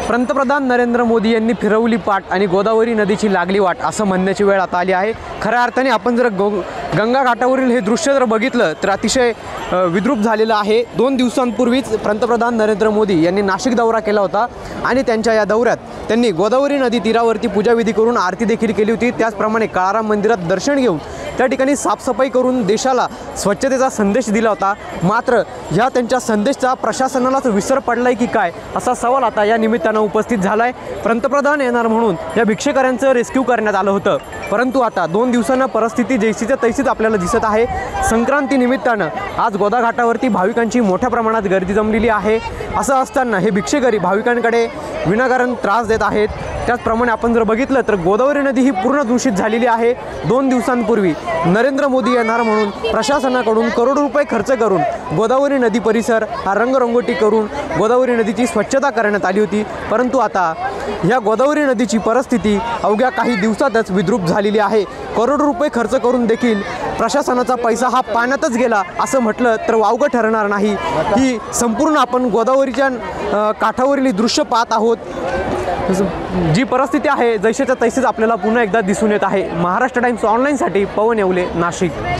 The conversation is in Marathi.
पंतप्रधान नरेंद्र मोदी यांनी फिरवली पाठ आणि गोदावरी नदीची लागली वाट असं म्हणण्याची वेळ आता आली आहे। खऱ्या अर्थाने आपण जर गंगा घाटावरील हे दृश्य जर बघितलं तर अतिशय विद्रूप झालेलं आहे। 2 दिवसांपूर्वीच पंतप्रधान नरेंद्र मोदी यांनी नाशिक दौरा केला होता आणि त्यांच्या या दौऱ्यात त्यांनी गोदावरी नदी तीरावरती पूजाविधी करून आरती देखील केली होती। त्याचप्रमाणे काळाराम मंदिरात दर्शन घेऊन त्या ठिकाणी साफसफाई करून देशाला स्वच्छतेचा संदेश दिला होता। मात्र ह्या त्यांच्या संदेशाचा प्रशासनालाच विसर पडलाय की काय असा सवाल आता या निमित्तानं उपस्थित झालाय। पंतप्रधान येणार म्हणून या भिक्षेकऱ्यांचं रेस्क्यू करण्यात आलं होतं, परंतु आता 2 दिवसांना परिस्थिती जैसीच्या तैसीच आपल्याला दिसत आहे। संक्रांती निमित्तानं आज गोदा घाटावरती भाविकांची मोठ्या प्रमाणात गर्दी जमलेली आहे। असं असताना हे भिक्षेकरी भाविकांकडे विनाकारण त्रास देत आहेत। त्याचप्रमाणे आपण जर बघितलं तर गोदावरी नदी ही पूर्ण दूषित झालेली आहे। 2 दिवसांपूर्वी नरेंद्र मोदी येणार म्हणून प्रशासनाकडून करोडो रुपये खर्च करून गोदावरी नदी परिसर हा रंगरंगोटी करून गोदावरी नदीची स्वच्छता करण्यात आली होती, परंतु आता ह्या गोदावरी नदीची परिस्थिती अवघ्या काही दिवसातच विद्रूप झालेली आहे। करोडो रुपये खर्च करून देखील प्रशासनाचा पैसा हा पाण्यातच गेला असं म्हटलं तर वावगं ठरणार नाही। ही संपूर्ण आपण गोदावरीच्या काठावरील दृश्य पाहत आहोत। जी परिस्थिती आहे जैसेच्या तैसेच आपल्याला पुन्हा एकदा दिसून येत आहे। महाराष्ट्र टाइम्स ऑनलाईनसाठी पवन येवले, नाशिक।